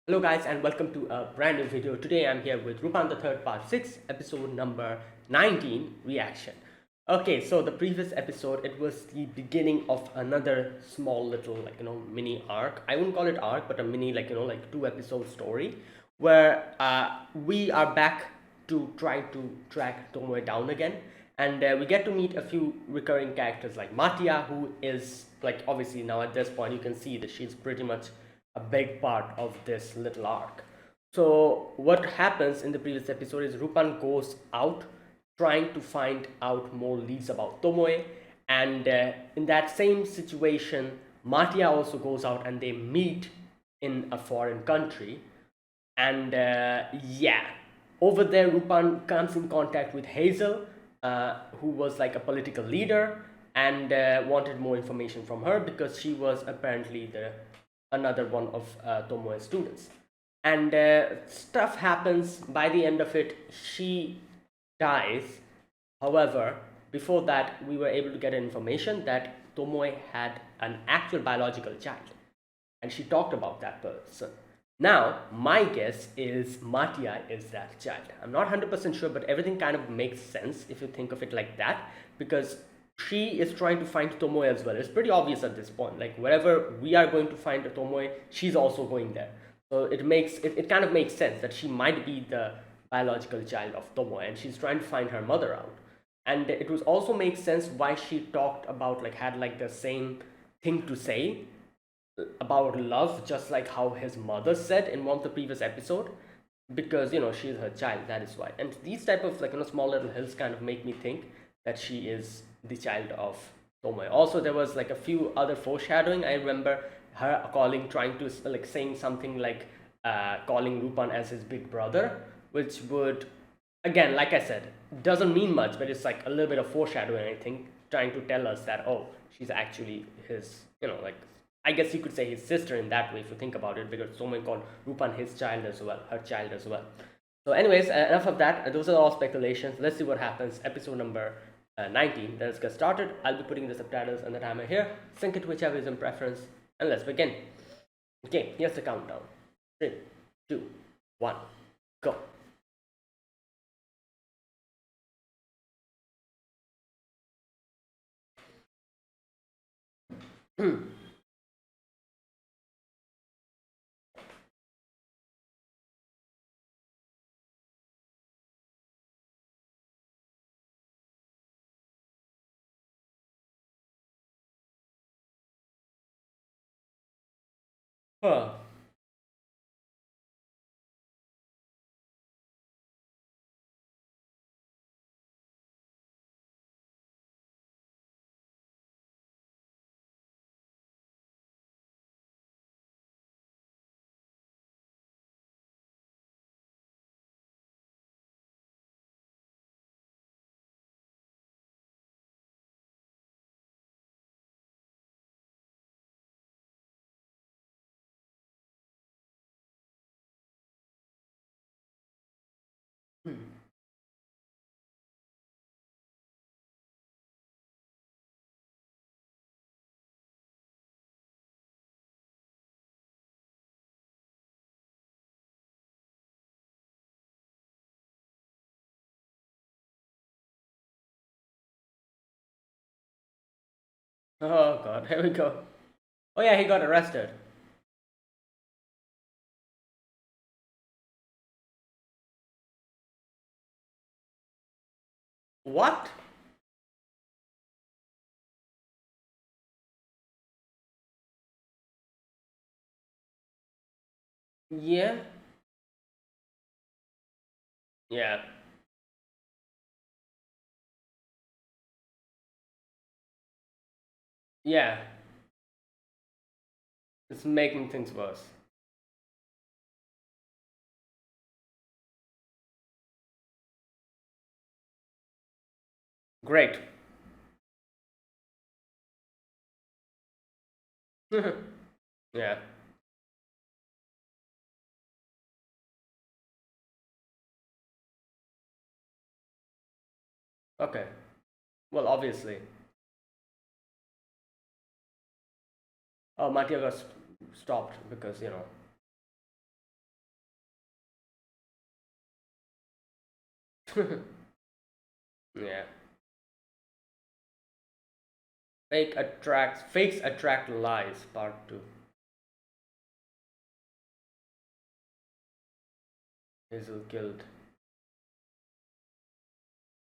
Hello guys and welcome to a brand new video. Today I'm here with Rupan the third part 6 episode number 19 reaction. Okay, so the previous episode it was the beginning of another small little mini arc. I wouldn't call it arc but a mini like 2 episode story where we are back to try to track Tomoe down again, and we get to meet a few recurring characters like Matia, who is like obviously now at this point you can see that she's pretty much a big part of this little arc. So what happens in the previous episode is Rupan goes out trying to find out more leads about Tomoe, and in that same situation, Matia also goes out and they meet in a foreign country, and yeah, over there Rupan comes in contact with Hazel, who was like a political leader, and wanted more information from her because she was apparently the another one of Tomoe's students. And stuff happens. By the end of it, she dies. However, before that, we were able to get information that Tomoe had an actual biological child, and she talked about that person. Now, my guess is Matia is that child. I'm not 100% sure, but everything kind of makes sense if you think of it like that, because she is trying to find Tomoe as well. It's pretty obvious at this point. Like, wherever we are going to find Tomoe, she's also going there. So it kind of makes sense that she might be the biological child of Tomoe, and she's trying to find her mother out. And it was also makes sense why she talked about like had like the same thing to say about love, just like how his mother said in one of the previous episode, because she's her child, that is why. And these type of small little hills kind of make me think that she is the child of Tomoe. Also, there was like a few other foreshadowing. I remember her calling, trying to like saying something like calling Lupin as his big brother, which would, again, like I said, doesn't mean much, but it's like a little bit of foreshadowing, I think, trying to tell us that, oh, she's actually his, like, I guess you could say his sister in that way if you think about it, because someone called Rupan his child as well, her child as well. So, anyways, enough of that. Those are all speculations. Let's see what happens. Episode number 19. Let's get started. I'll be putting the subtitles and the timer here. Sync it to whichever is in preference, and let's begin. Okay, here's the countdown. 3, 2, 1, go. Huh. Oh god, here we go. Oh yeah, he got arrested. What? Yeah. Yeah. Yeah. It's making things worse. Great. Yeah. Okay. Well, obviously. Oh, Mattia got stopped because. Yeah. Fakes attract lies, part 2. Hazel killed.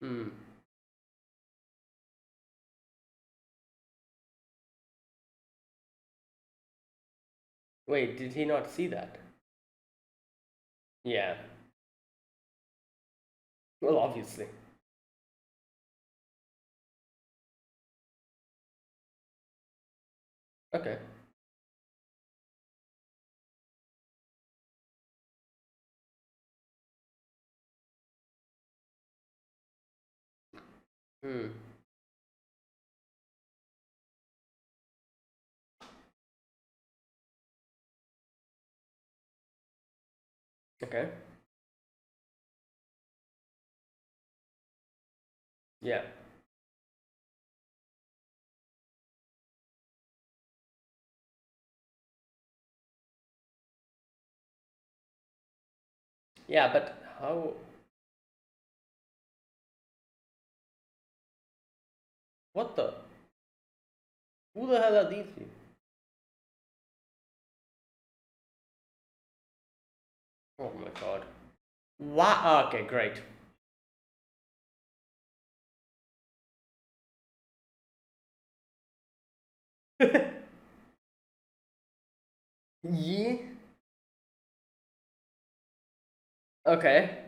Hmm. Wait, did he not see that? Yeah. Well, obviously. Okay. Hmm. Okay. Yeah. Yeah, but how? What the? Who the hell are these people? Oh my god. Wow. Okay, great. Yeah. Okay.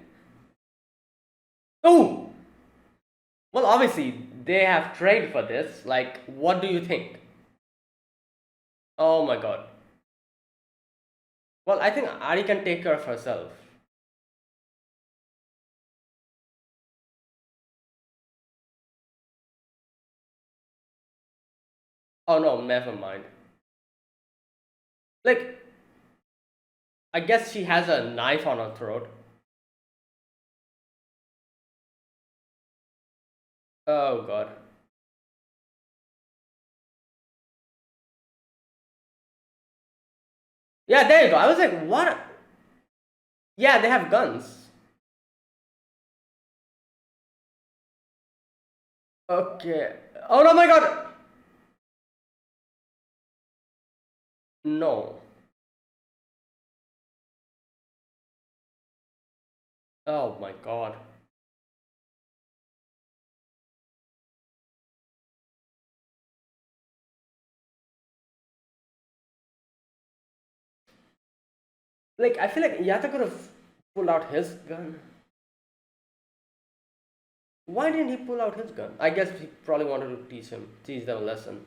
Oh. Well, obviously they have trained for this. Like, what do you think? Oh my god. Well, I think Ari can take care of herself. Oh no, never mind. Like, I guess she has a knife on her throat. Oh god. Yeah, there you go. I was like, what? Yeah, they have guns. Okay. Oh no, my god. No. Oh my god. Like, I feel like Yata could have pulled out his gun. Why didn't he pull out his gun? I guess he probably wanted to teach them a lesson.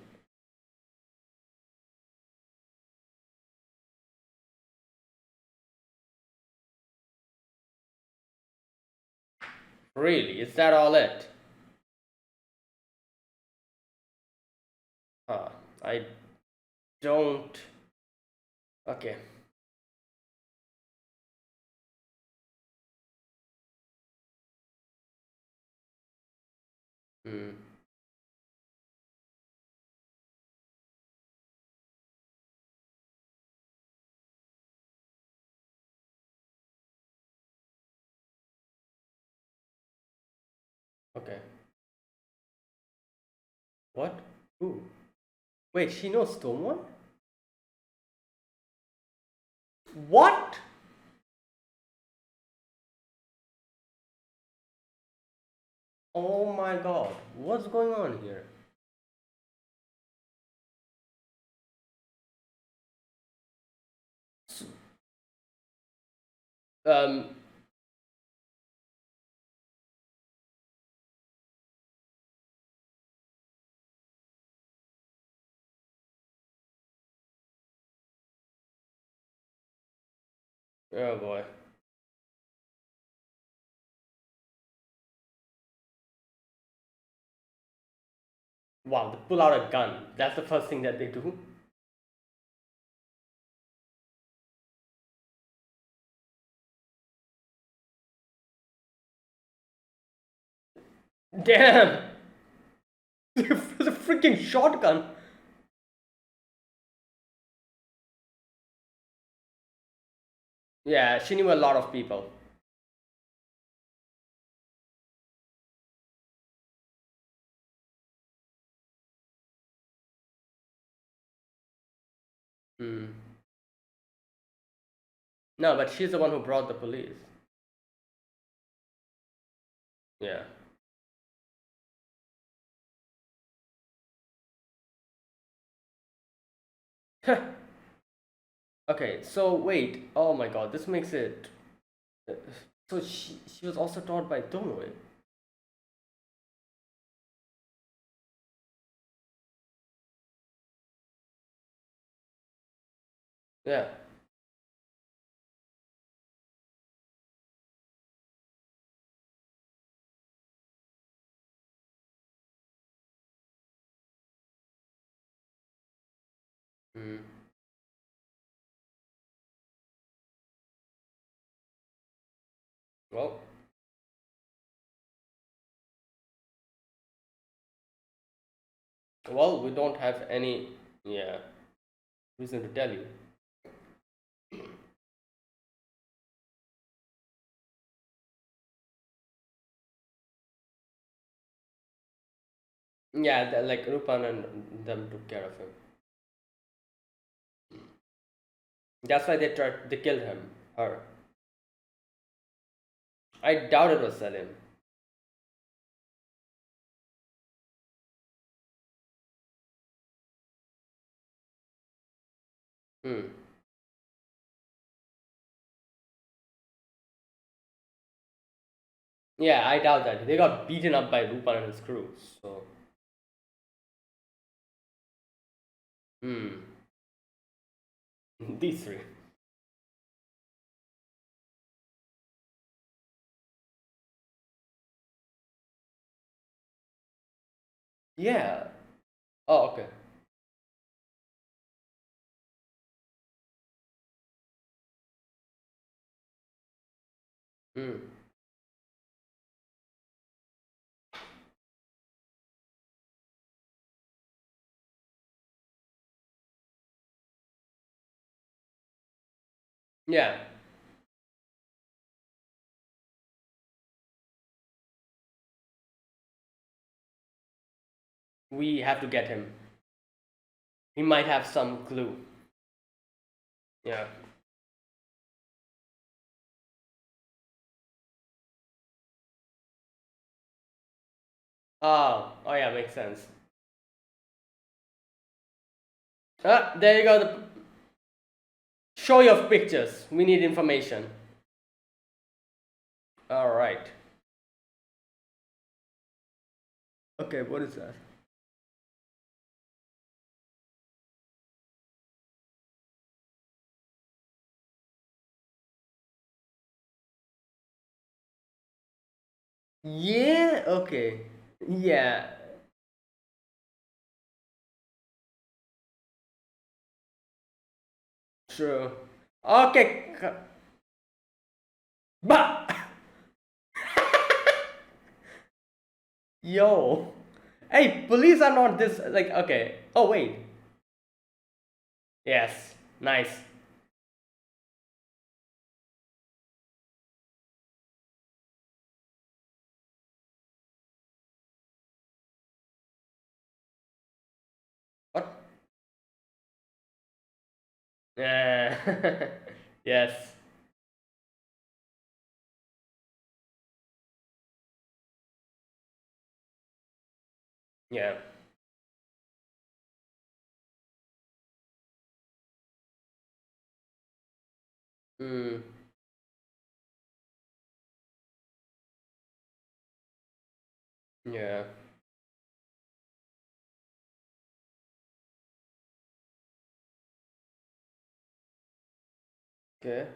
Really? Is that all it? Huh. I don't. Okay. Hmm. Okay. What? Who? Wait, she knows Stonewall? What? Oh my god. What's going on here? Um. Oh boy. Wow, they pull out a gun. That's the first thing that they do. Damn! It's a freaking shotgun. Yeah, she knew a lot of people. Hmm. No, but she's the one who brought the police. Yeah. Okay, so wait. Oh my god, this makes it. So she was also taught by Tomoe. Yeah. Hmm. Well, well, we don't have any, yeah, reason to tell you. Yeah, like Rupan and them took care of him. That's why they killed him, her. I doubt it was Salim. Hmm. Yeah, I doubt that. They got beaten up by Rupan and his crew. So, hmm. These three. Yeah. Oh, okay. Hmm. Yeah. We have to get him. He might have some clue. Yeah. Oh, oh yeah, makes sense. Ah, there you go. Show your pictures. We need information. All right. Okay, what is that? Yeah, okay. Yeah, true. Okay. But yo. Hey, police are not this like okay. Oh wait. Yes. Nice. What? Yeah. Yes. Yeah. Hmm. Yeah. Okay.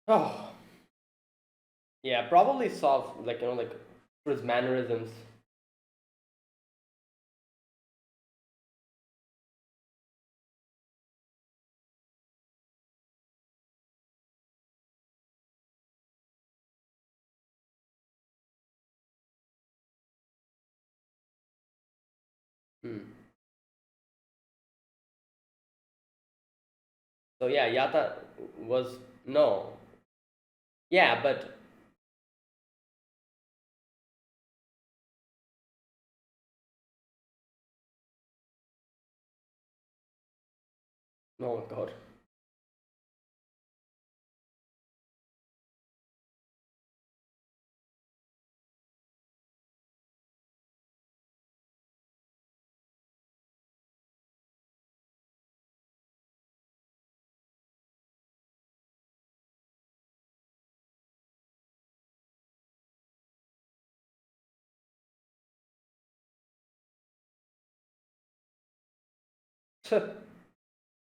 Oh. Yeah, probably soft like like for his mannerisms. Hmm. So yeah, Yata was no. Yeah, but oh my god.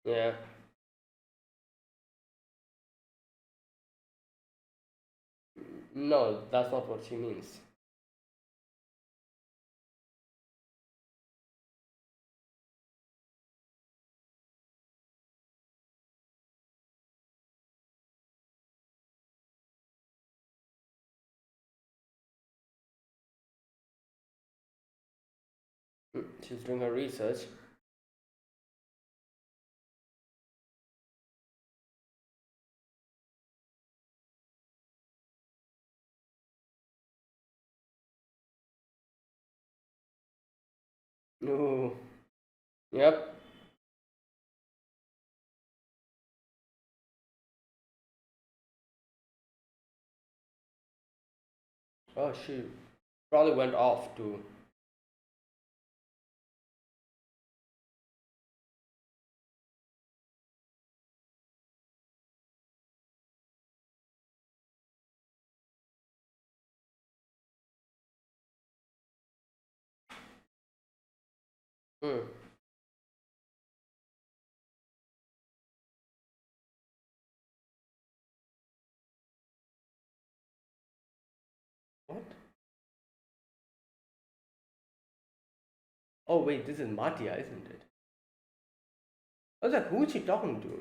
Yeah. No, that's not what she means. She's doing her research. No. Yep. Oh, she probably went off to. Hmm. What? Oh wait, this is Matia, isn't it? I was like, who is she talking to?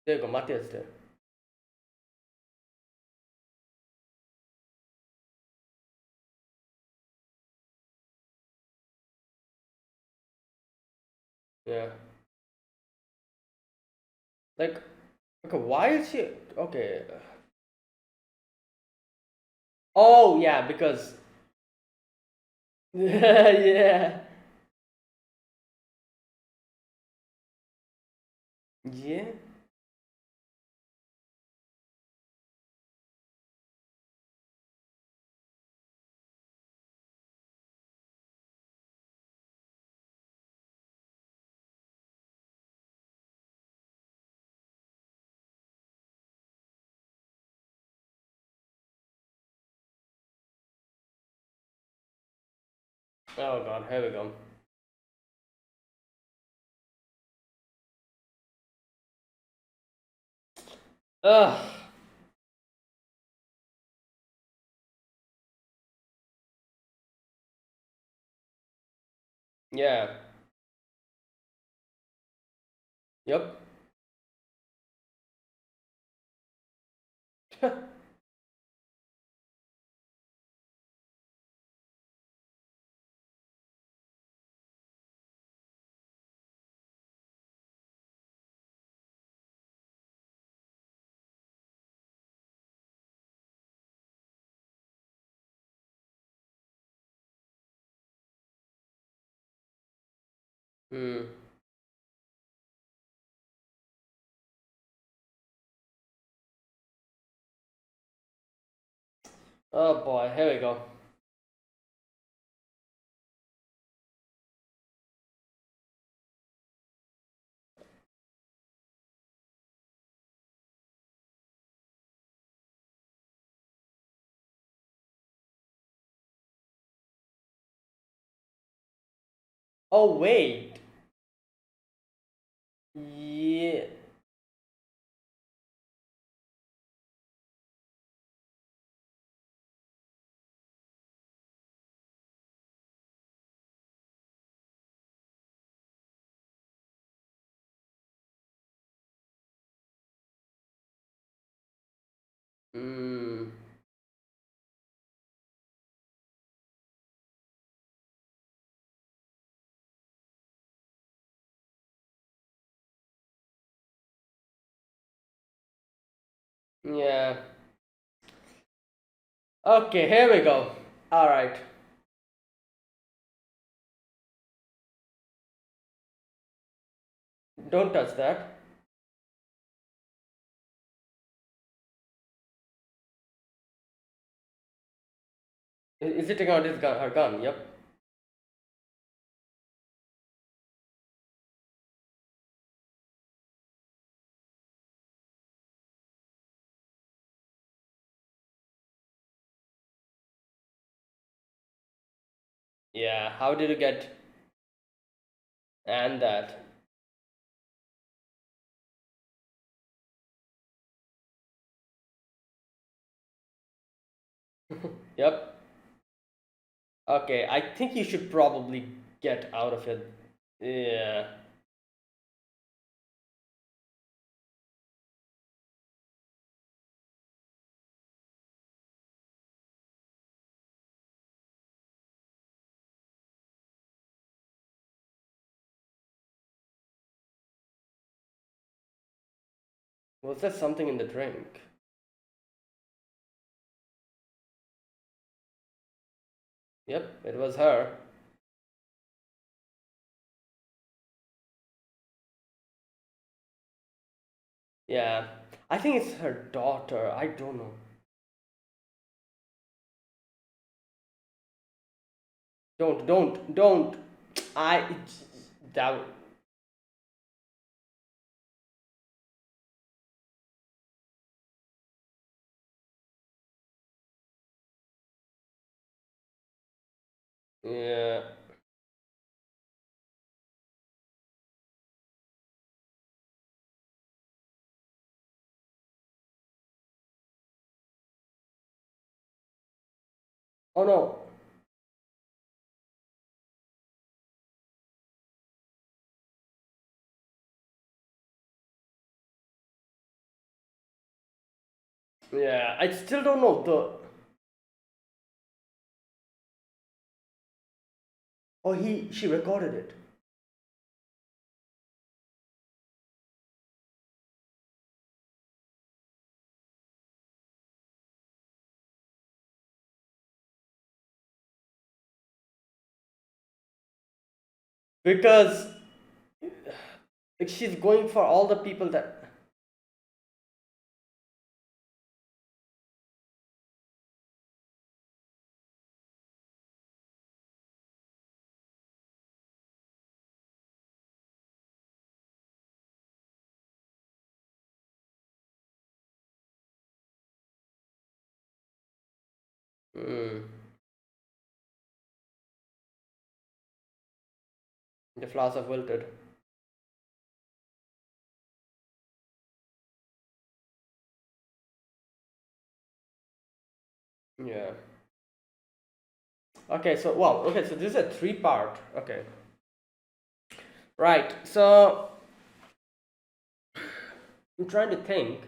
There you go, Matia's there. Yeah. Like, okay, why is she? Okay. Oh yeah, because yeah, yeah. Oh god, here we go. Ugh. Yeah. Yep. Hmm. Oh boy, here we go. Oh wait. Yeah. Hmm. Yeah. Okay, here we go. All right. Don't touch that. Is it taking out his gun? Her gun? Yep. Yeah. How did you get and that? Yep. Okay. I think you should probably get out of it. Yeah. Was there something in the drink? Yep. It was her. Yeah. I think it's her daughter. I don't know. Don't. I. That. Yeah. Oh no. Yeah. I still don't know the. Oh, she recorded it. Because she's going for all the people that. Mm, the flowers have wilted. Yeah. Okay, so wow. Okay, so this is a three-part. Okay. Right. So I'm trying to think.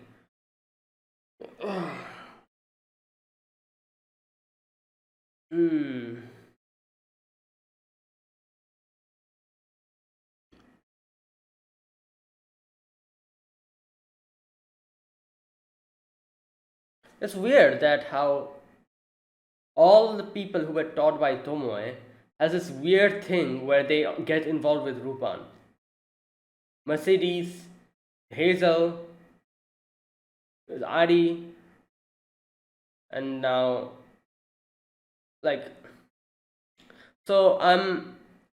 Hmm. It's weird that how all the people who were taught by Tomoe has this weird thing where they get involved with Rupan. Mercedes, Hazel, Ari, and now like so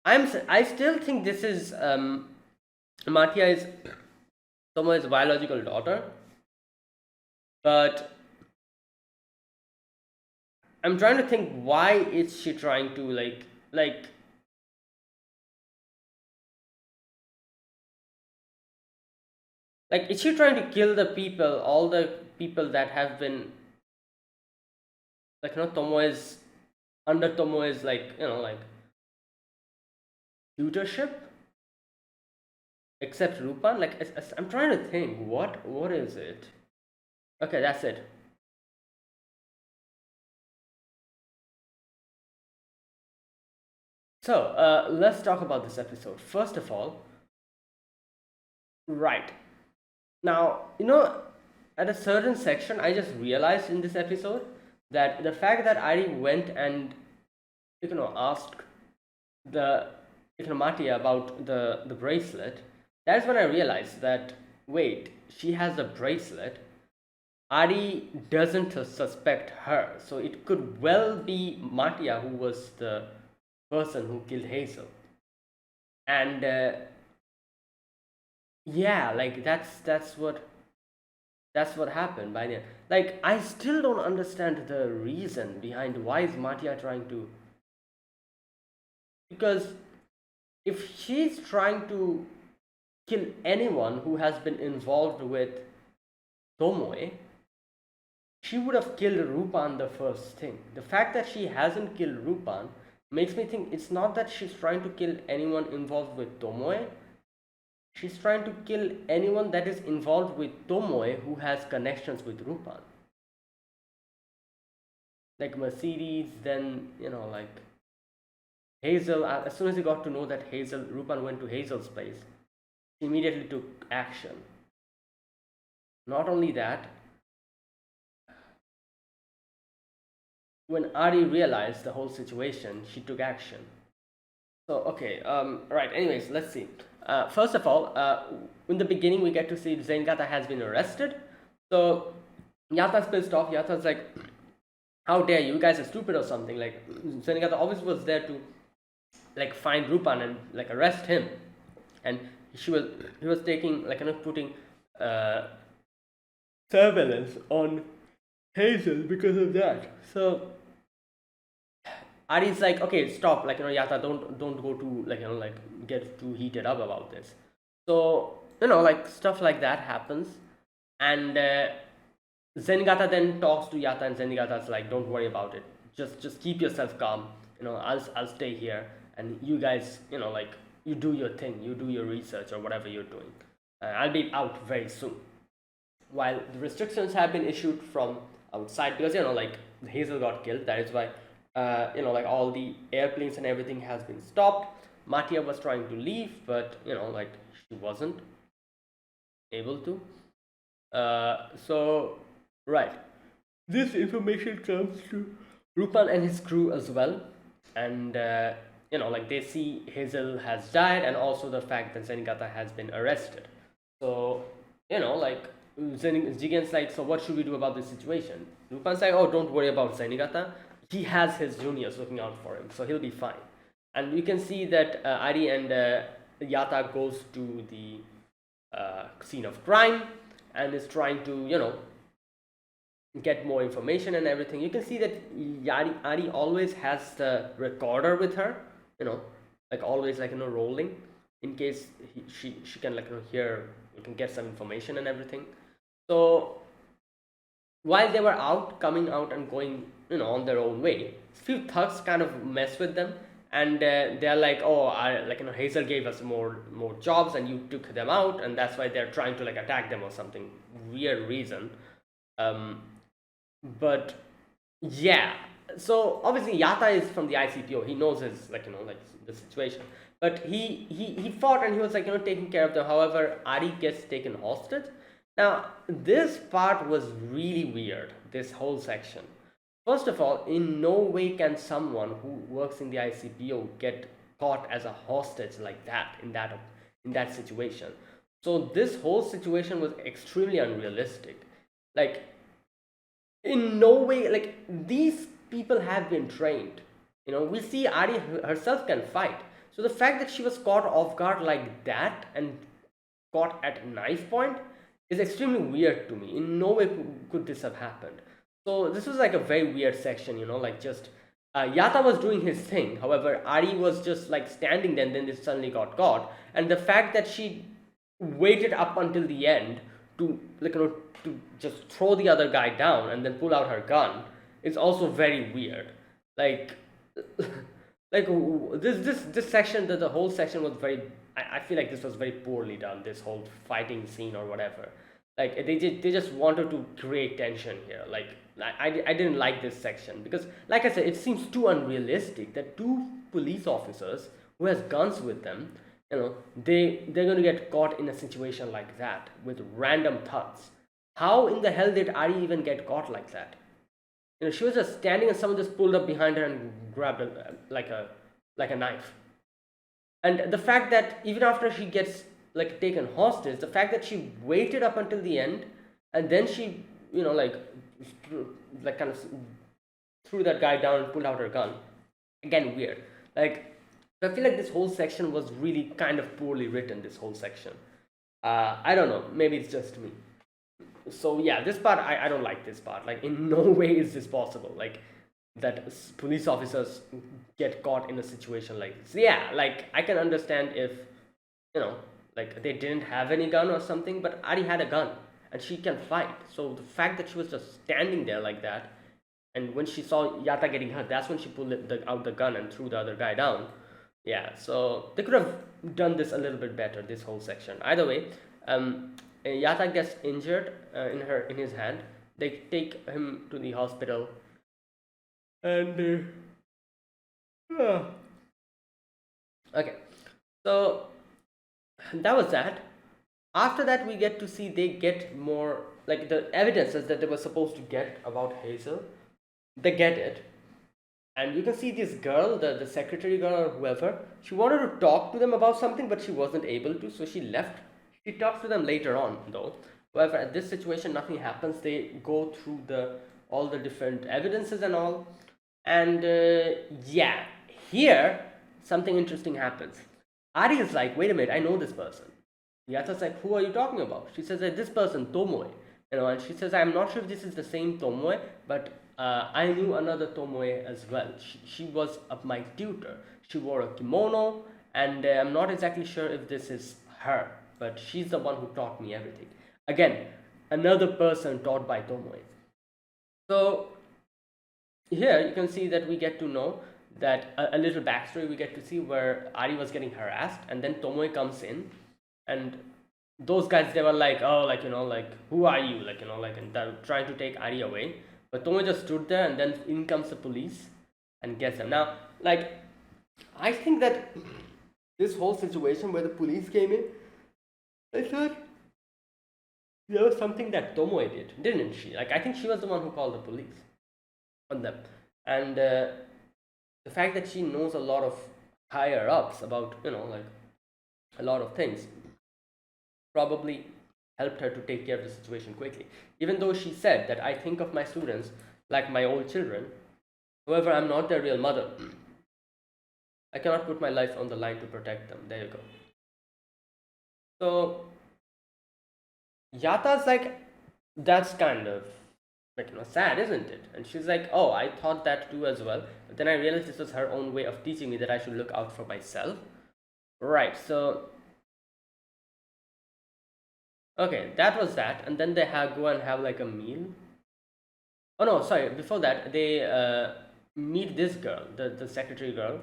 I still think this is Matia is Tomoe's biological daughter, but I'm trying to think why is she trying to like is she trying to kill the people, all the people that have been like Tomoe's under Tomoe's like tutorship, except Rupan. Like I'm trying to think what is it? Okay, that's it. So let's talk about this episode. First of all, right now at a certain section, I just realized in this episode that the fact that Ari went and asked the Matia about the bracelet, that's when I realized that wait, she has a bracelet. Ari doesn't suspect her, so it could well be Matia who was the person who killed Hazel. And yeah, like that's what happened by the end. Like, I still don't understand the reason behind why is Matia trying to, because if she's trying to kill anyone who has been involved with Tomoe, she would have killed Rupan the first thing. The fact that she hasn't killed Rupan makes me think it's not that she's trying to kill anyone involved with Tomoe. She's trying to kill anyone that is involved with Tomoe who has connections with Rupan. Like Mercedes, then, like Hazel. As soon as he got to know that Rupan went to Hazel's place, he immediately took action. Not only that, when Ari realized the whole situation, she took action. So, okay, right, anyways, let's see. First of all, in the beginning, we get to see Zenigata has been arrested. So, Yata's pissed off. Yata's like, how dare you guys are stupid or something. Like, Zenigata always was there to, like, find Rupan and, like, arrest him. And he was taking, like, putting surveillance on Hazel because of that. So Ari's like, okay, stop, like, Yata, don't go to, like, like, get too heated up about this. So, like, stuff like that happens. And Zenigata then talks to Yata, and Zenigata's like, don't worry about it. Just keep yourself calm. I'll stay here, and you guys, like, you do your thing, you do your research or whatever you're doing. I'll be out very soon. While the restrictions have been issued from outside, because like Hazel got killed, that is why like all the airplanes and everything has been stopped. Matia was trying to leave, but like she wasn't able to. So right, this information comes to Rupan and his crew as well, and like they see Hazel has died, and also the fact that Zenigata has been arrested. So like Jigen's like, so what should we do about this situation? Lupin's like, oh, don't worry about Zenigata. He has his juniors looking out for him, so he'll be fine. And you can see that Ari and Yata goes to the scene of crime and is trying to, get more information and everything. You can see that Ari always has the recorder with her, like always, like, rolling in case she can, like, hear, you can get some information and everything. So while they were coming out and going, on their own way, few thugs kind of mess with them, and they're like, oh, Hazel gave us more jobs, and you took them out, and that's why they're trying to, like, attack them or something weird reason. But yeah, so obviously Yata is from the ICPO. He knows his, like, like the situation. But he fought, and he was, like, taking care of them. However, Ari gets taken hostage. Now, this part was really weird, this whole section. First of all, in no way can someone who works in the ICPO get caught as a hostage like that, in that situation. So this whole situation was extremely unrealistic. Like, in no way, like, these people have been trained. We see Ari herself can fight. So the fact that she was caught off guard like that and caught at knife point is extremely weird to me. In no way could this have happened. So this was, like, a very weird section, like, just Yata was doing his thing. However, Ari was just, like, standing there, and then they suddenly got caught. And the fact that she waited up until the end to, like, to just throw the other guy down and then pull out her gun is also very weird. Like like this section, the whole section was very, I feel like this was very poorly done, this whole fighting scene or whatever. Like, they just wanted to create tension here. Like, I didn't like this section because, like I said, it seems too unrealistic that two police officers who has guns with them, they're going to get caught in a situation like that with random thugs. How in the hell did Ari even get caught like that? She was just standing and someone just pulled up behind her and grabbed like a knife. And the fact that even after she gets like taken hostage, the fact that she waited up until the end and then she, like kind of threw that guy down and pulled out her gun. Again, weird. Like, I feel like this whole section was really kind of poorly written. This whole section. I don't know. Maybe it's just me. So yeah, this part I don't like this part. Like, in no way is this possible. Like, that police officers get caught in a situation like this. Yeah, like I can understand if like they didn't have any gun or something, but Ari had a gun and she can fight. So the fact that she was just standing there like that, and when she saw Yata getting hurt, that's when she pulled out the gun and threw the other guy down. Yeah, so they could have done this a little bit better, this whole section. Either way, Yata gets injured in his hand. They take him to the hospital, and okay, so that was that. After that, we get to see they get more like the evidences that they were supposed to get about Hazel. They get it, and you can see this girl, the secretary girl or whoever, she wanted to talk to them about something, but she wasn't able to, so she left. She talks to them later on, though. However, at this situation, nothing happens. They go through all the different evidences and all, and yeah, here something interesting happens. Ari is like, wait a minute, I know this person. Yata's like, who are you talking about? She says that this person, Tomoe, and she says, I'm not sure if this is the same Tomoe, but I knew another Tomoe as well. She was my tutor. She wore a kimono, and I'm not exactly sure if this is her, but she's the one who taught me everything. Again, another person taught by Tomoe. So here you can see that we get to know that a little backstory. We get to see where Ari was getting harassed, and then Tomoe comes in, and those guys, they were like, oh, like who are you, and they're trying to take Ari away. But Tomoe just stood there, and then in comes the police and gets them. Now, like, I think that this whole situation where the police came in, I thought there was something that Tomoe did, didn't she? Like, I think she was the one who called the police on them. And the fact that she knows a lot of higher ups about, like a lot of things, probably helped her to take care of the situation quickly. Even though she said that I think of my students like my own children, however, I'm not their real mother. I cannot put my life on the line to protect them. There you go. So Yata's like, that's kind of like, sad, isn't it? And she's like, oh, I thought that too as well. But then I realized this was her own way of teaching me that I should look out for myself. Right, so okay, that was that. And then they go and have like a meal. Oh no, sorry, before that, they meet this girl, the secretary girl,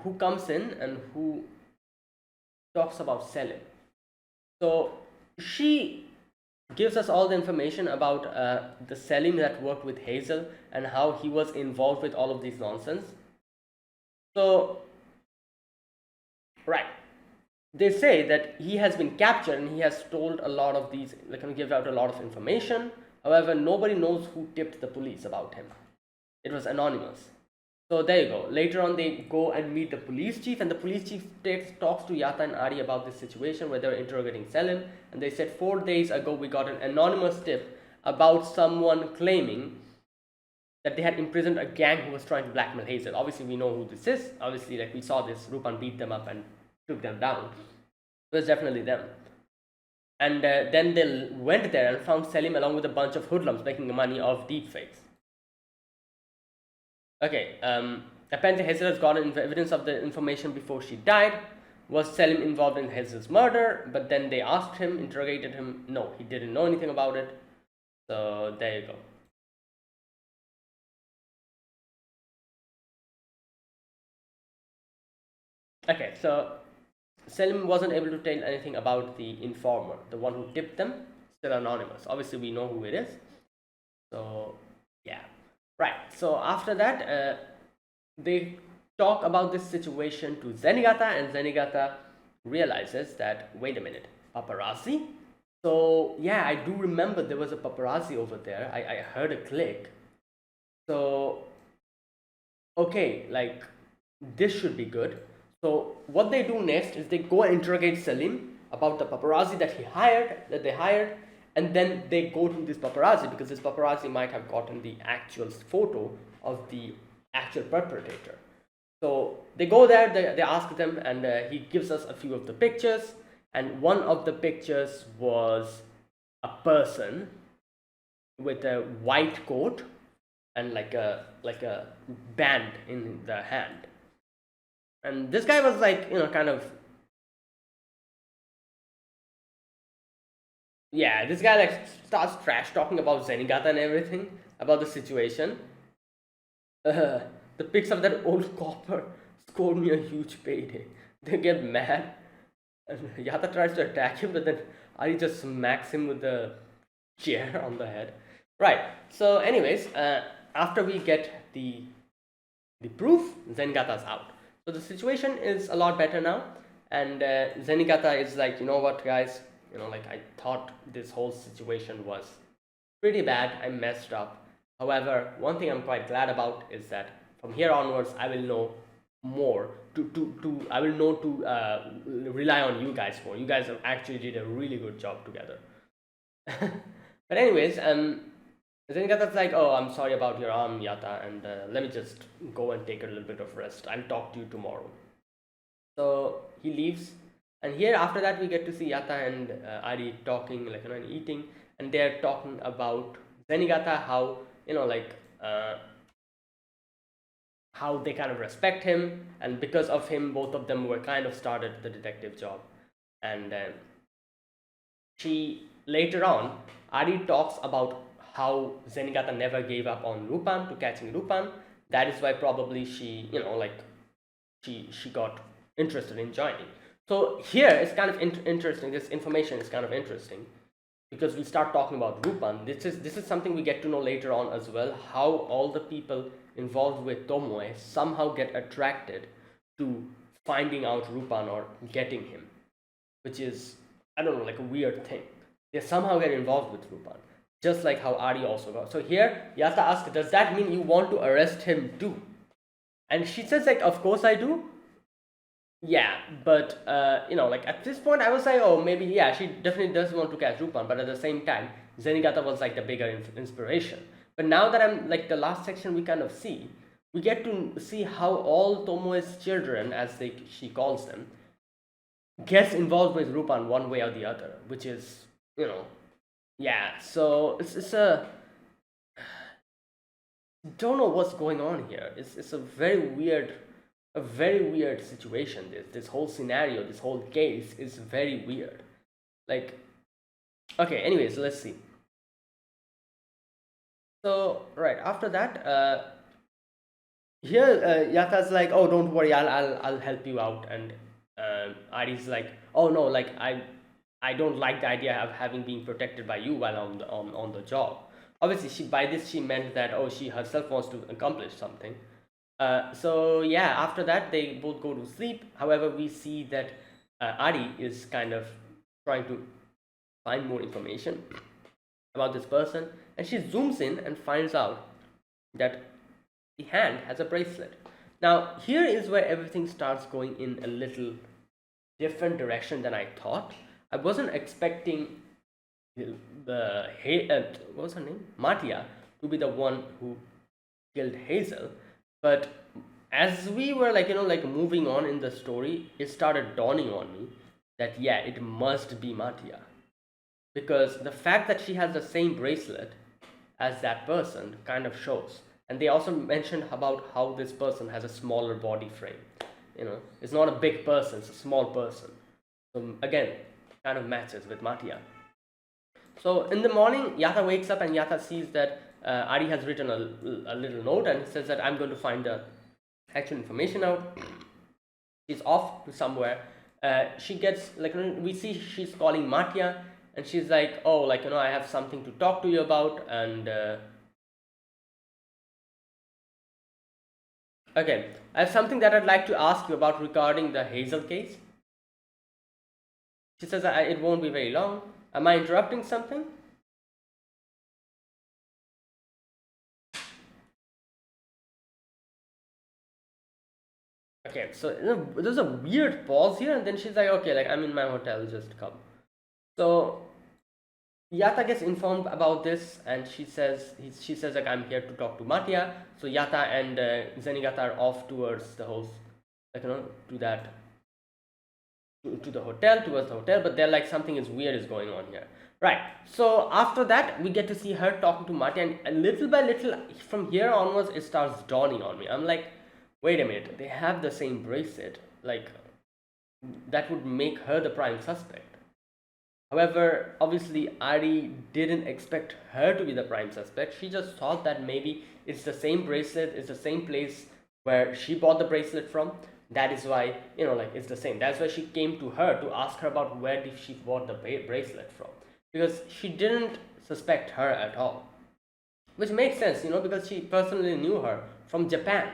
who comes in and who talks about Selim. So she gives us all the information about the Selim that worked with Hazel and how he was involved with all of this nonsense. So, right, they say that he has been captured and he has told a lot of these, like, give out a lot of information. However, nobody knows who tipped the police about him. It was anonymous. So there you go. Later on, they go and meet the police chief, and the police chief talks to Yata and Ari about this situation where they were interrogating Selim, and they said 4 days ago we got an anonymous tip about someone claiming that they had imprisoned a gang who was trying to blackmail Hazel. Obviously, we know who this is. Obviously, like, we saw this, Lupin beat them up and took them down. It was definitely them. And then they went there and found Selim along with a bunch of hoodlums making money off deepfakes. Okay, apparently Hazel has gotten evidence of the information before she died. Was Selim involved in Hazel's murder? But then they asked him, interrogated him. No, he didn't know anything about it. So there you go. Okay, so Selim wasn't able to tell anything about the informer, the one who tipped them, still anonymous. Obviously, we know who it is. So, yeah. Right, so after that, they talk about this situation to Zenigata, and Zenigata realizes that, wait a minute, paparazzi? So yeah, I do remember there was a paparazzi over there. I heard a click. So okay, like this should be good. So what they do next is they go and interrogate Salim about the paparazzi that they hired, and then they go to this paparazzi because this paparazzi might have gotten the actual photo of the actual perpetrator. So they go there, they ask them, and he gives us a few of the pictures, and one of the pictures was a person with a white coat and like a band in the hand. And this guy was like, kind of, yeah, this guy like starts trash talking about Zenigata and everything about the situation. Uh, the pics of that old copper scored me a huge payday. They get mad, and Yata tries to attack him, but then Ari just smacks him with the chair on the head. Right. So, anyways, after we get the proof, Zenigata's out. So the situation is a lot better now, and Zenigata is like, you know what, guys, like I thought this whole situation was pretty bad. I messed up. However, one thing I'm quite glad about is that from here onwards, I will know more. I will know to rely on you guys more. You guys have actually did a really good job together. But anyways, then Yata's like, oh, I'm sorry about your arm, Yata, and let me just go and take a little bit of rest. I'll talk to you tomorrow. So he leaves, and here after that we get to see Yata and Ari talking, like and eating, and they're talking about Zenigata, how like how they kind of respect him, and because of him, both of them were kind of started the detective job, and she later on, Ari talks about how Zenigata never gave up on Lupin to catching Lupin. That is why probably she, like she got interested in joining. So here it's kind of interesting. This information is kind of interesting because we start talking about Lupin. This is something we get to know later on as well. How all the people involved with Tomoe somehow get attracted to finding out Lupin or getting him, which is, I don't know, like a weird thing. They somehow get involved with Lupin, just like how Ari also got. So here, Yata asks, does that mean you want to arrest him too? And she says, like, of course I do. Yeah, but, like at this point, I was like, oh, maybe, yeah, she definitely does want to catch Lupin, but at the same time, Zenigata was like the bigger inspiration. But now that I'm like the last section, we get to see how all Tomoe's children, as she calls them, gets involved with Lupin one way or the other, which is, yeah. So it's a don't know what's going on here. It's a very weird situation. This whole scenario, this whole case is very weird. Like, okay. Anyways, let's see. So right after that, here Yata's like, oh, don't worry, I'll help you out, and Ari's like, oh no, like I don't like the idea of having been protected by you while on the job. Obviously, by this she meant that, oh, she herself wants to accomplish something. So yeah, after that they both go to sleep. However, we see that Ari is kind of trying to find more information about this person, and she zooms in and finds out that the hand has a bracelet. Now here is where everything starts going in a little different direction than I thought. I wasn't expecting what was her name, Matia, to be the one who killed Hazel, but as we were like moving on in the story, it started dawning on me that yeah, it must be Matia, because the fact that she has the same bracelet as that person kind of shows. And they also mentioned about how this person has a smaller body frame. It's not a big person, it's a small person. So again, kind of matches with Matia. So in the morning, Yata wakes up and Yata sees that Ari has written a little note and says that I'm going to find the actual information out. She's off to somewhere. She gets we see she's calling Matia, and she's like, oh, I have something to talk to you about, and okay, I have something that I'd like to ask you about regarding the Hazel case. She says it won't be very long. Am I interrupting something? Okay, so there's a weird pause here, and then she's like, okay, like I'm in my hotel, just come. So Yata gets informed about this, and she says like I'm here to talk to Mattia. So Yata and Zenigata are off towards the house, like to that to the hotel, towards the hotel. But they're like something is weird is going on here, right? So after that, we get to see her talking to Mattia, and little by little, from here onwards, it starts dawning on me. I'm like, wait a minute, they have the same bracelet, like that would make her the prime suspect. However, obviously, Ari didn't expect her to be the prime suspect. She just thought that maybe it's the same bracelet, it's the same place where she bought the bracelet from. That is why, like it's the same. That's why she came to her to ask her about where did she bought the bracelet from. Because she didn't suspect her at all. Which makes sense, because she personally knew her from Japan.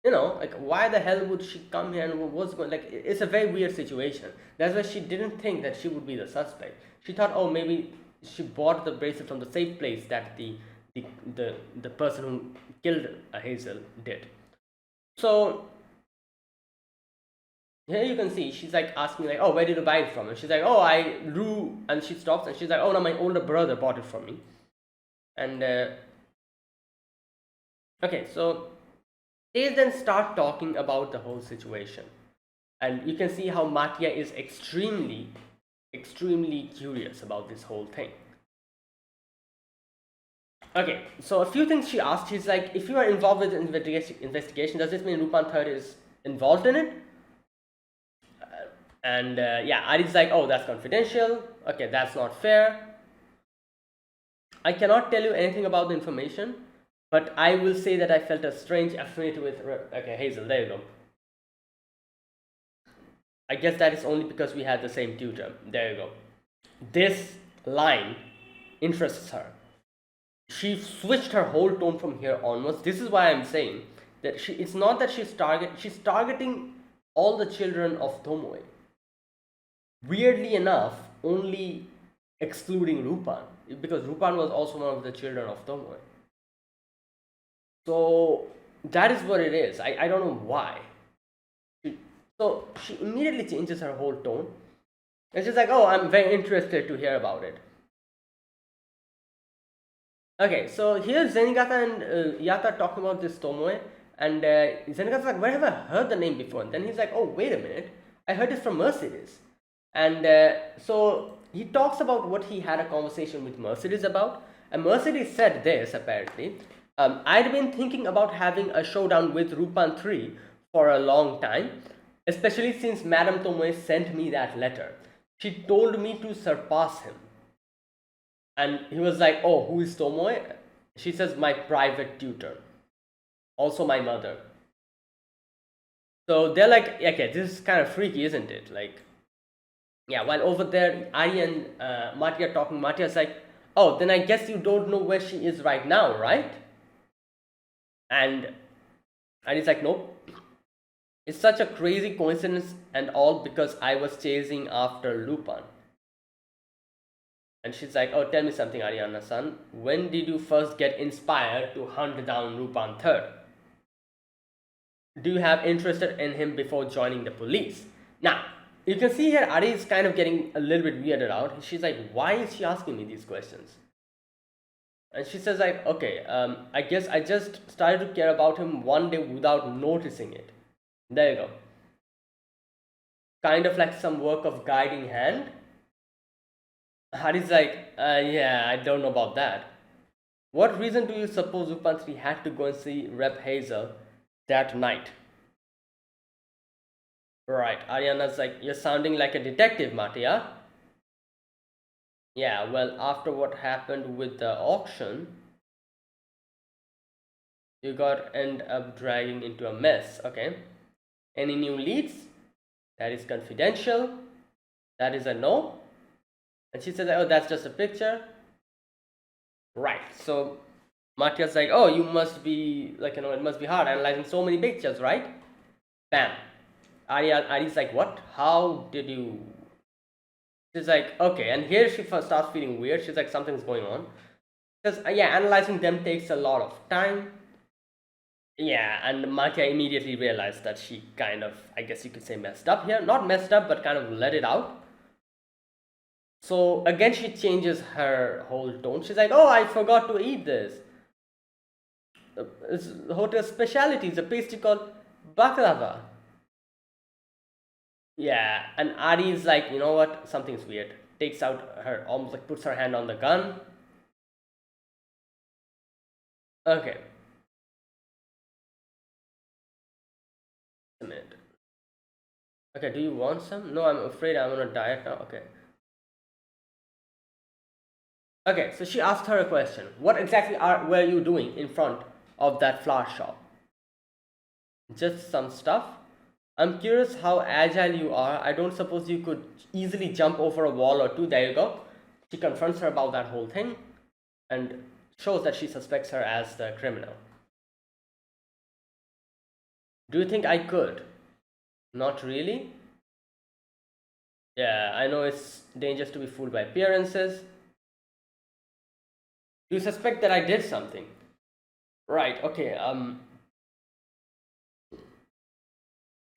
Like why the hell would she come here and what's going, like it's a very weird situation. That's why she didn't think that she would be the suspect. She thought, oh, maybe she bought the bracelet from the same place that the person who killed Hazel did. So here you can see she's like asking like, oh, where did you buy it from? And she's like, oh, I drew, and she stops and she's like, oh no, my older brother bought it from me. And okay, so they then start talking about the whole situation, and you can see how Mattia is extremely curious about this whole thing. Okay, so a few things she asked. She's like, if you are involved with the investigation, does this mean Lupin III is involved in it? And yeah, Ari's like, oh, that's confidential. Okay, that's not fair. I cannot tell you anything about the information, but I will say that I felt a strange affinity with Hazel. There you go. I guess that is only because we had the same tutor. There you go. This line interests her. She switched her whole tone from here onwards. This is why I'm saying that it's not that she's targeting all the children of Tomoe. Weirdly enough, only excluding Lupin, because Lupin was also one of the children of Tomoe. So that is what it is. I don't know why. So she immediately changes her whole tone. And she's like, oh, I'm very interested to hear about it. Okay, so here Zenigata and Yata talking about this Tomoe. And Zenigata's like, where have I heard the name before? And then he's like, oh, wait a minute. I heard it from Mercedes. And so he talks about what he had a conversation with Mercedes about. And Mercedes said this, apparently. I'd been thinking about having a showdown with Lupin III for a long time, especially since Madame Tomoe sent me that letter. She told me to surpass him. And he was like, oh, who is Tomoe? She says, my private tutor. Also my mother. So they're like, okay, this is kind of freaky, isn't it? Like, yeah, while over there, Ari and Mattia are talking. Mattia's like, oh, then I guess you don't know where she is right now, right? And he's like, nope. It's such a crazy coincidence and all because I was chasing after Lupin. And she's like, oh, tell me something, Ariana-san. When did you first get inspired to hunt down Lupin III? Do you have interest in him before joining the police? Now, you can see here Ari is kind of getting a little bit weirded out. She's like, why is she asking me these questions? And she says like, okay, I guess I just started to care about him one day without noticing it. There you go. Kind of like some work of guiding hand. Hari's like, yeah, I don't know about that. What reason do you suppose Lupin III had to go and see Rep Hazel that night? Right, Ariana's like, you're sounding like a detective, Mattia. Yeah, well, after what happened with the auction, you got end up dragging into a mess. Okay. Any new leads? That is confidential. That is a no. And she says, oh, that's just a picture. Right. So Mattia's like, oh, you must be like, it must be hard analyzing so many pictures, right? Bam. Ari's like, what? How did you She's like, okay, and here she first starts feeling weird. She's like, something's going on. Because, yeah, analyzing them takes a lot of time. Yeah, and Makia immediately realized that she kind of, I guess you could say, messed up here. Not messed up, but kind of let it out. So again, she changes her whole tone. She's like, oh, I forgot to eat this. It's hotel specialty. It's a pastry called baklava. Yeah, and Ari is like, you know what? Something's weird. Takes out her, almost like puts her hand on the gun. Okay, a minute. Okay, do you want some? No, I'm afraid I'm on a diet now. Okay. Okay, so she asked her a question. What exactly were you doing in front of that flower shop? Just some stuff? I'm curious how agile you are. I don't suppose you could easily jump over a wall or two. There you go. She confronts her about that whole thing and shows that she suspects her as the criminal. Do you think I could? Not really. Yeah, I know it's dangerous to be fooled by appearances. Do you suspect that I did something? Right, okay,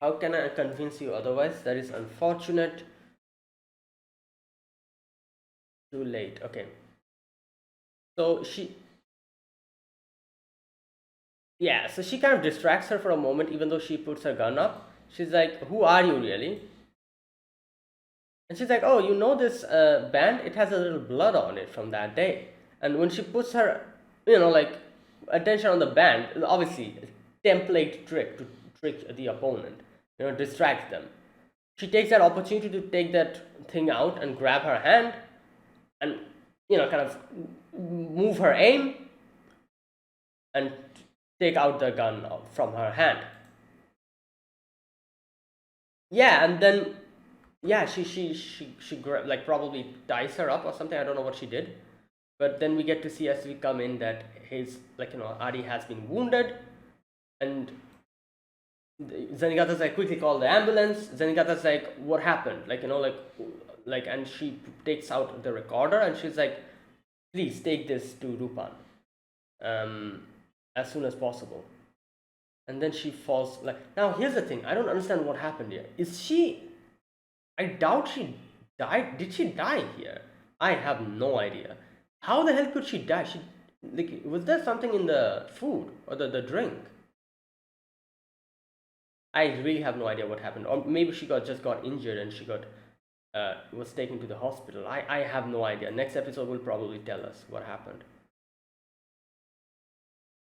how can I convince you otherwise? That is unfortunate. Too late, okay. So so she kind of distracts her for a moment, even though she puts her gun up. She's like, who are you really? And she's like, oh, you know this band? It has a little blood on it from that day. And when she puts her, like attention on the band, obviously, template trick to trick the opponent, distract them. She takes that opportunity to take that thing out and grab her hand and, kind of move her aim and take out the gun from her hand. Yeah, and then she like probably ties her up or something. I don't know what she did, but then we get to see as we come in that his Adi has been wounded, and Zenigata's like, quickly call the ambulance. Zenigata's like, what happened? And she takes out the recorder and she's like, please take this to Lupin, as soon as possible. And then she falls. Now here's the thing. I don't understand what happened here. I doubt she died. Did she die here? I have no idea. How the hell could she die? Was there something in the food or the drink? I really have no idea what happened. Or maybe she just got injured and she was taken to the hospital. I have no idea. Next episode will probably tell us what happened.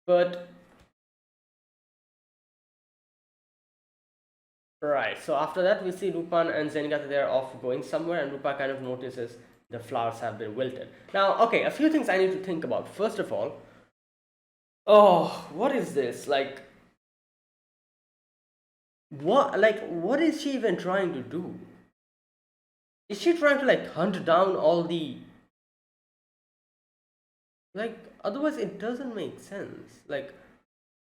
But right, so after that we see Lupin and Zenigata, they're off going somewhere, and Lupin kind of notices the flowers have been wilted. Now, okay, a few things I need to think about. First of all, what is this? What is she even trying to do? Is she trying to hunt down all the otherwise it doesn't make sense.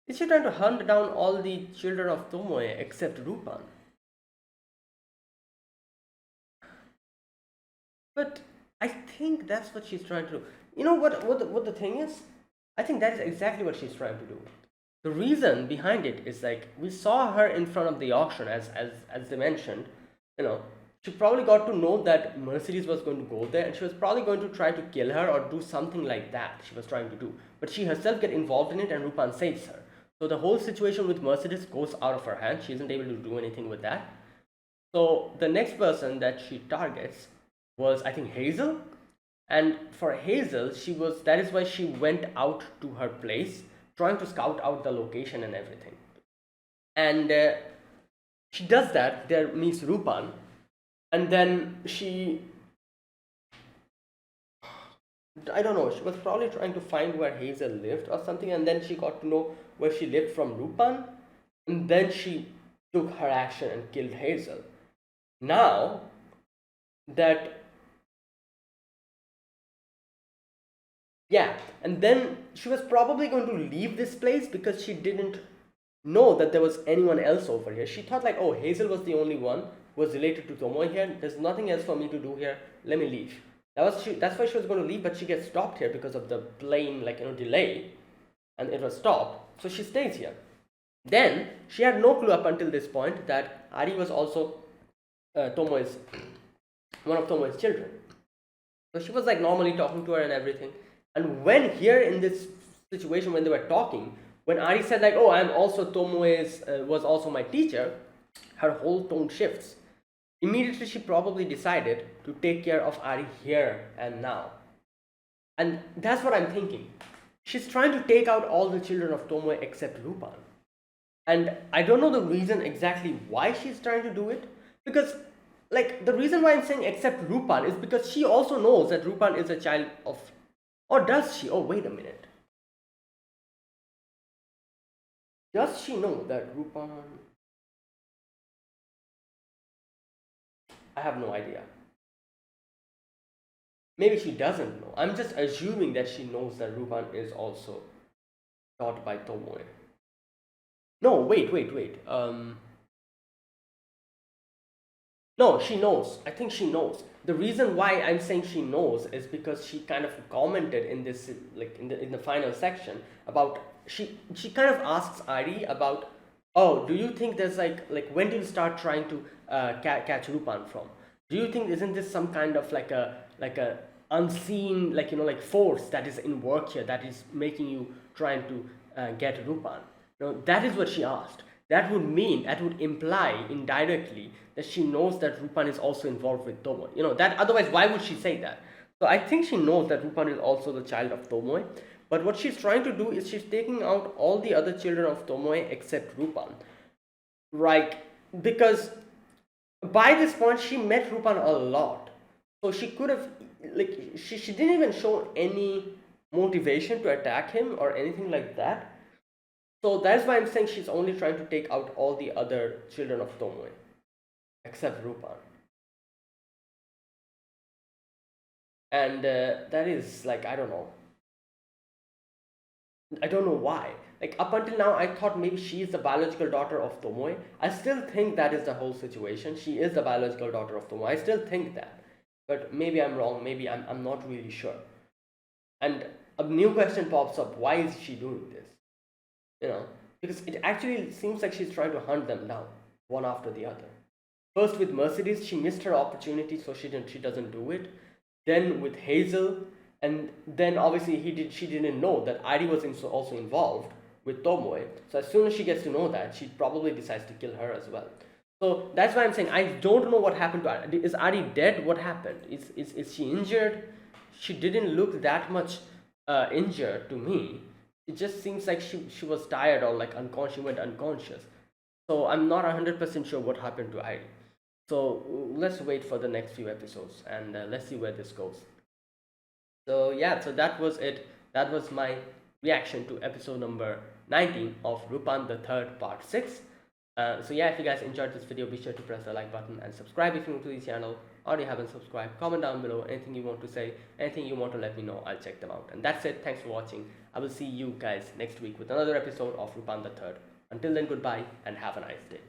Is she trying to hunt down all the children of Tomoe except Lupin? But I think that's what she's trying to do. You know what the thing is? I think that is exactly what she's trying to do. The reason behind it is we saw her in front of the auction as they mentioned, she probably got to know that Mercedes was going to go there and she was probably going to try to kill her or do something like that she was trying to do. But she herself get involved in it and Lupin saves her. So the whole situation with Mercedes goes out of her hands. She isn't able to do anything with that. So the next person that she targets was, I think, Hazel. And for Hazel, that is why she went out to her place, trying to scout out the location and everything. And she does that. There meets Lupin. And then I don't know, she was probably trying to find where Hazel lived or something, and then she got to know where she lived from Lupin, and then she took her action and killed Hazel. Now that and then she was probably going to leave this place because she didn't know that there was anyone else over here. She thought oh, Hazel was the only one, was related to Tomoe here. There's nothing else for me to do here. Let me leave. That's why she was going to leave, but she gets stopped here because of the plane, like, delay, and it was stopped. So she stays here. Then she had no clue up until this point that Ari was also Tomoe's one of Tomoe's children. So she was like normally talking to her and everything. And when here in this situation, when they were talking, when Ari said like, "Oh, I'm also Tomoe's was also my teacher," her whole tone shifts. Immediately, she probably decided to take care of Ari here and now. And that's what I'm thinking. She's trying to take out all the children of Tomoe except Lupin. And I don't know the reason exactly why she's trying to do it. Because, like, the reason why I'm saying except Lupin is because she also knows that Lupin is a child of... Or does she? Oh, wait a minute. Does she know that Lupin... I have no idea. Maybe she doesn't know. I'm just assuming that she knows that Lupin is also taught by Tomoe. No, wait. No, she knows. I think she knows. The reason why I'm saying she knows is because she kind of commented in this, like in the final section about she kind of asks Ari about, oh, do you think there's like when do you start trying to catch Lupin from? Do you think isn't this some kind of like a unseen like force that is in work here that is making you trying to get Lupin? That is what she asked. That would imply indirectly that she knows that Lupin is also involved with Tomoe. That otherwise why would she say that? So I think she knows that Lupin is also the child of Tomoe. But what she's trying to do is she's taking out all the other children of Tomoe except Lupin. Right? Because by this point she met Lupin a lot. So she could have she didn't even show any motivation to attack him or anything like that. So that's why I'm saying she's only trying to take out all the other children of Tomoe, except Lupin. And that is I don't know. I don't know why. Up until now, I thought maybe she is the biological daughter of Tomoe. I still think that is the whole situation. She is the biological daughter of Tomoe. I still think that. But maybe I'm wrong. Maybe I'm not really sure. And a new question pops up. Why is she doing this? Because it actually seems like she's trying to hunt them down, one after the other. First with Mercedes, she missed her opportunity, so she doesn't do it. Then with Hazel, and then obviously she didn't know that Ari was also involved with Tomoe. So as soon as she gets to know that, she probably decides to kill her as well. So that's why I'm saying I don't know what happened to Ari. Is Ari dead? What happened? Is she injured? She didn't look that much injured to me. It just seems like she was tired or unconscious. She went unconscious. So I'm not 100% sure what happened to Ari. So let's wait for the next few episodes and let's see where this goes. So yeah, so that was it. That was my reaction to episode number 19 of Lupin the Third Part 6. So yeah, if you guys enjoyed this video, be sure to press the like button and subscribe if you're new to the channel or you haven't subscribed. Comment down below anything you want to say, anything you want to let me know. I'll check them out. And that's it. Thanks for watching. I will see you guys next week with another episode of Lupin the Third. Until then, goodbye and have a nice day.